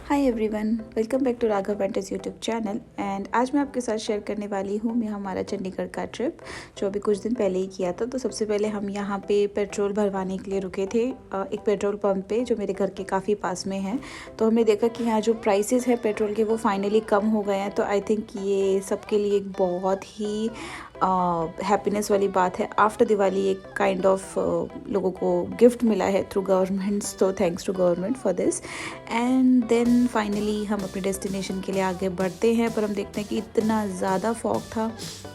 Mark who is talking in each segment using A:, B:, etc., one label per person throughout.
A: Hi everyone, welcome back to Raghav ventures YouTube channel. And आज मैं आपके साथ शेयर करने वाली हूँ मैं हमारा चंडीगढ़ का ट्रिप जो अभी कुछ दिन पहले ही किया था। तो सबसे पहले हम यहाँ पे पेट्रोल भरवाने के लिए रुके थे एक पेट्रोल पंप पे जो मेरे घर के काफ़ी पास में है। तो हमने देखा कि यहाँ जो प्राइसेस है पेट्रोल के वो फाइनली कम हो गए हैं। तो आई थिंक ये सबके लिए एक बहुत ही हैप्पीनेस वाली बात है। आफ्टर दिवाली एक काइंड ऑफ लोगों को गिफ्ट मिला है थ्रू गवर्नमेंट्स, तो thanks to government for this. And then finally हम अपने डेस्टिनेशन के लिए आगे बढ़ते हैं, पर हम देखते हैं कि इतना ज़्यादा फॉग था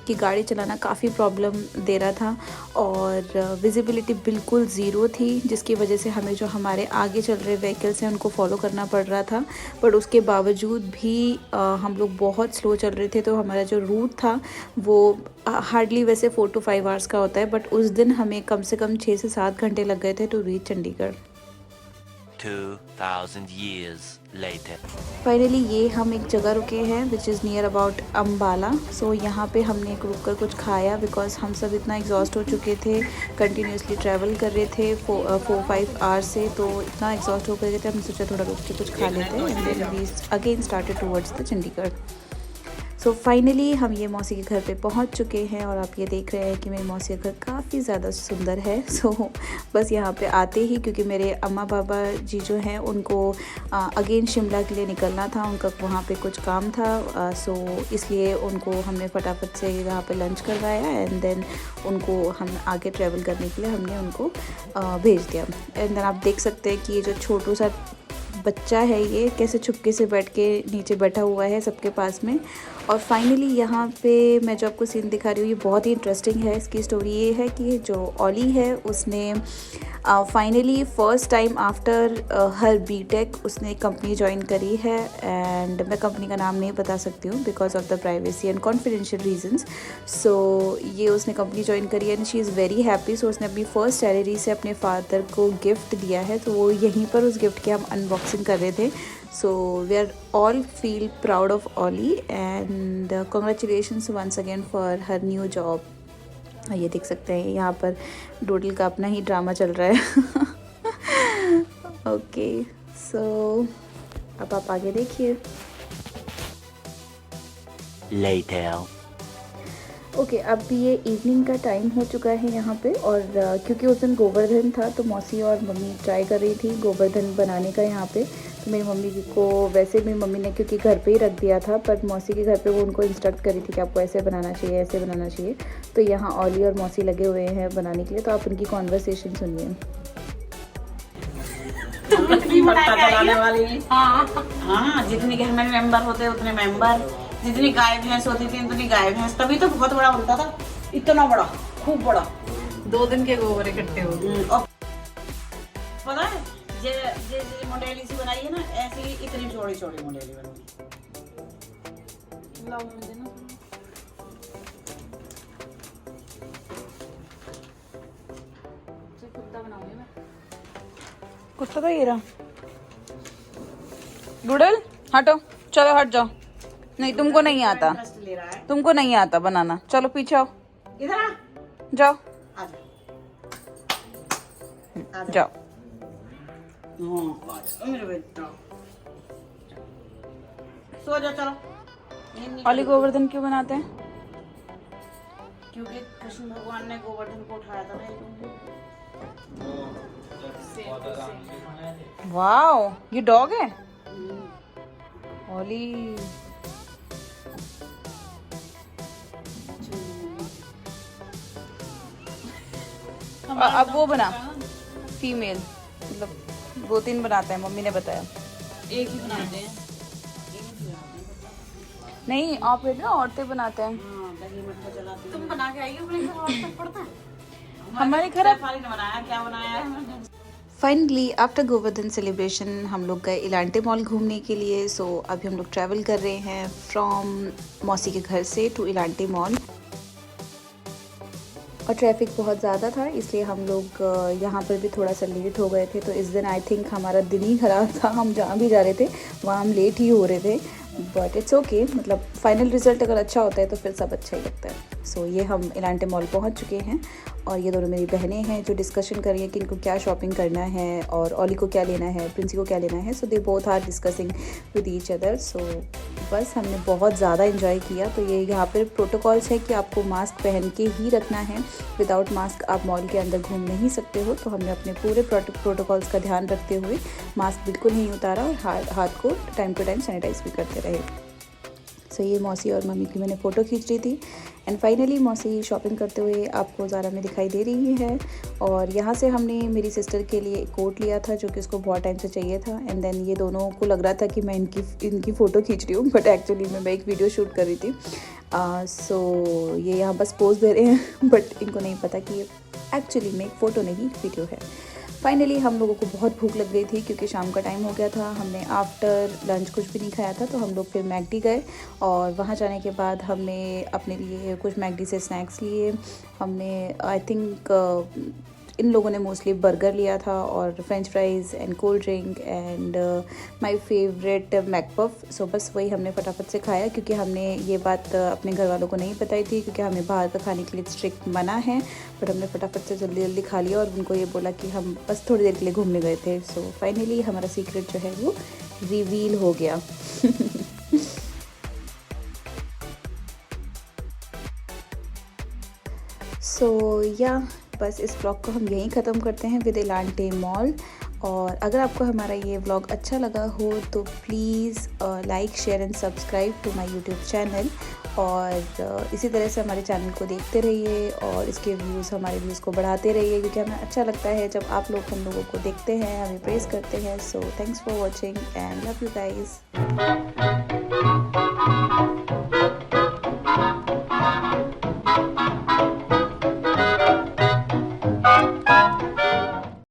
A: कि गाड़ी चलाना काफ़ी प्रॉब्लम दे रहा था और विजिबिलिटी बिल्कुल ज़ीरो थी, जिसकी वजह से हमें जो हमारे आगे चल रहे व्हीकल्स हैं उनको फॉलो करना पड़ रहा था। बट उसके बावजूद भी हम लोग बहुत स्लो चल रहे थे। तो हमारा जो रूट था वो हार्डली वैसे 4 to 5 आवर्स का होता है, बट उस दिन हमें कम से कम 6 से 7 घंटे लग गए थे to reach Chandigarh.
B: 2000 years later.
A: Finally ये हम एक जगह रुके हैं which is near about Ambala. So यहाँ पे हमने रुक कर कुछ खाया बिकॉज हम सब इतना एग्जॉस्ट हो चुके थे, कंटिन्यूसली ट्रैवल कर रहे थे 4-5 आवर्स से। तो इतना एग्जॉस्ट हो गए थे, हमने सोचा थोड़ा रुक के कुछ खा लेते हैं and then we again started towards the Chandigarh. So finally हम ये मौसी के घर पे पहुंच चुके हैं और आप ये देख रहे हैं कि मेरी मौसी का घर काफ़ी ज़्यादा सुंदर है। सो बस यहाँ पे आते ही, क्योंकि मेरे अम्मा बाबा जी जो हैं उनको अगेन शिमला के लिए निकलना था, उनका वहाँ पे कुछ काम था। सो इसलिए उनको हमने फटाफट से यहाँ पे लंच करवाया एंड देन उनको हम आगे ट्रैवल करने के लिए हमने उनको भेज दिया। एंड देन आप देख सकते हैं कि ये जो छोटू सा बच्चा है ये कैसे चुपके से बैठ के नीचे बैठा हुआ है सबके पास में। और फाइनली यहाँ पे मैं जो आपको सीन दिखा रही हूँ ये बहुत ही इंटरेस्टिंग है। इसकी स्टोरी ये है कि जो ओली है उसने finally first time after her BTech उसने कंपनी ज्वाइन करी है। एंड मैं कंपनी का नाम नहीं बता सकती हूँ because of the privacy and confidential reasons. So ये उसने कंपनी ज्वाइन करी है and she is very happy. So उसने अपनी फ़र्स्ट सैलरी से अपने फादर को गिफ्ट दिया है, तो वो यहीं पर उस गिफ्ट की हम अनबॉक्सिंग कर रहे थे। So we are all feel proud of Ollie and congratulations once again for her new job. ये देख सकते हैं यहाँ पर डोडल का अपना ही ड्रामा चल रहा है। ओके सो अब आप आगे देखिए।
B: Later.
A: ओके अब ये इवनिंग का टाइम हो चुका है यहाँ पे और क्योंकि उस दिन गोवर्धन था तो मौसी और मम्मी ट्राई कर रही थी गोवर्धन बनाने का यहाँ पे। तो मेरी मम्मी को वैसे मेरी मम्मी ने क्योंकि घर पे ही रख दिया था, पर मौसी के घर पे वो उनको इंस्ट्रक्ट करी थी कि आपको ऐसे बनाना चाहिए ऐसे बनाना चाहिए। तो यहाँ ओली और मौसी लगे हुए हैं बनाने के लिए, तो आप उनकी कॉन्वर्सेशन सुनिए।
C: हाँ, जितने घर में मेंबर होते उतने मेंबर, जितनी गाय भैंस होती थी उतनी गाय भैंस, तभी तो बहुत बड़ा बनता था, इतना बड़ा, खूब बड़ा।
D: 2 दिन के गोबर इकट्ठे हो गए।
C: और पता है जे मोडेली सी बनाई है ना, ऐसी इतनी चौड़ी चौड़ी मोडेली बनी।
D: कुत्ता तो ये रहा। डूडल हटो, चलो हट जाओ। नहीं तुमको नहीं आता,
C: इंटरेस्ट ले रहा है।
D: तुमको नहीं आता बनाना। चलो पीछे आओ,
C: इधर आ,
D: जाओ
C: आजा।
D: जाओ।
C: हाँ, आजा मेरे बेटा, सो जा चलो।
D: ओली गोवर्धन क्यों बनाते हैं?
C: क्योंकि कृष्ण भगवान ने गोवर्धन को उठाया था ना।
D: वाओ, ये डॉग है ओली। अब वो बना फीमेल, मतलब 2-3 बनाते हैं, मम्मी ने बताया।
C: एक ही बनाते हैं।
D: नहीं आप ना औरतें बनाते हैं।
C: हाँ, दही मट्ठा चलाते हैं। तुम बना के आई हो, अपने घर और तक पड़ता है।
D: हमारे घर अब
C: फाली ने बनाया, क्या बनाया है?
A: फाइनली आफ्टर गोवर्धन सेलिब्रेशन हम लोग गए इलांटे मॉल घूमने के लिए। सो अभी हम लोग ट्रैवल कर रहे हैं फ्रॉम मौसी के घर से टू इलांटे मॉल। और ट्रैफिक बहुत ज़्यादा था, इसलिए हम लोग यहाँ पर भी थोड़ा सा लेट हो गए थे। तो इस दिन आई थिंक हमारा दिन ही ख़राब था, हम जहाँ भी जा रहे थे वहाँ हम लेट ही हो रहे थे, बट इट्स ओके। मतलब फाइनल रिज़ल्ट अगर अच्छा होता है तो फिर सब अच्छा ही लगता है। सो ये हम इलांटे मॉल पहुँच चुके हैं और ये दोनों मेरी बहनें हैं जो डिस्कशन कर रही हैं कि इनको क्या शॉपिंग करना है और ओली को क्या लेना है, प्रिंसी को क्या लेना है। So they both are discussing with each other. So बस हमने बहुत ज़्यादा इन्जॉय किया। तो ये यहाँ पर प्रोटोकॉल्स है कि आपको मास्क पहन के ही रखना है, विदाउट मास्क आप मॉल के अंदर घूम नहीं सकते हो। तो हमने अपने पूरे प्रोटोकॉल्स का ध्यान रखते हुए मास्क बिल्कुल नहीं उतारा और हाथ को टाइम टू टाइम सैनिटाइज भी करते रहे। सो ये मौसी और मम्मी की मैंने फ़ोटो खींच रही थी। एंड फाइनली मौसी शॉपिंग करते हुए आपको ज़ारा में दिखाई दे रही है। और यहाँ से हमने मेरी सिस्टर के लिए एक कोट लिया था जो कि उसको बहुत टाइम से चाहिए था। एंड देन ये दोनों को लग रहा था कि मैं इनकी फ़ोटो खींच रही हूँ, बट एक्चुअली मैं एक वीडियो शूट कर रही थी। सो ये यहाँ बस पोज दे रहे हैं, बट इनको नहीं पता कि ये एक्चुअली में एक फ़ोटो नहीं वीडियो है। फाइनली हम लोगों को बहुत भूख लग गई थी क्योंकि शाम का टाइम हो गया था। हमने आफ्टर लंच कुछ भी नहीं खाया था, तो हम लोग फिर मैकडी गए और वहाँ जाने के बाद हमने अपने लिए कुछ मैकडी से स्नैक्स लिए। हमने आई थिंक इन लोगों ने मोस्टली बर्गर लिया था और French fries and cold drink and my favourite McPuff. So बस वही हमने फटाफट से खाया क्योंकि हमने ये बात अपने घर वालों को नहीं बताई थी क्योंकि हमें बाहर का खाने के लिए स्ट्रिक्ट मना है। बट हमने फटाफट से जल्दी जल्दी खा लिया और उनको ये बोला कि हम बस थोड़ी देर के लिए घूमने गए थे। सो फाइनली हमारा सीक्रेट जो है वो रिवील हो गया। सो या बस इस व्लॉग को हम यहीं ख़त्म करते हैं विद इलांटे मॉल। और अगर आपको हमारा ये व्लॉग अच्छा लगा हो तो please like share and subscribe to my YouTube channel. और इसी तरह से हमारे चैनल को देखते रहिए और इसके हमारे व्यूज़ को बढ़ाते रहिए क्योंकि हमें अच्छा लगता है जब आप लोग हम लोगों को देखते हैं, हमें प्रेज़ करते हैं। So thanks for watching and love you guys.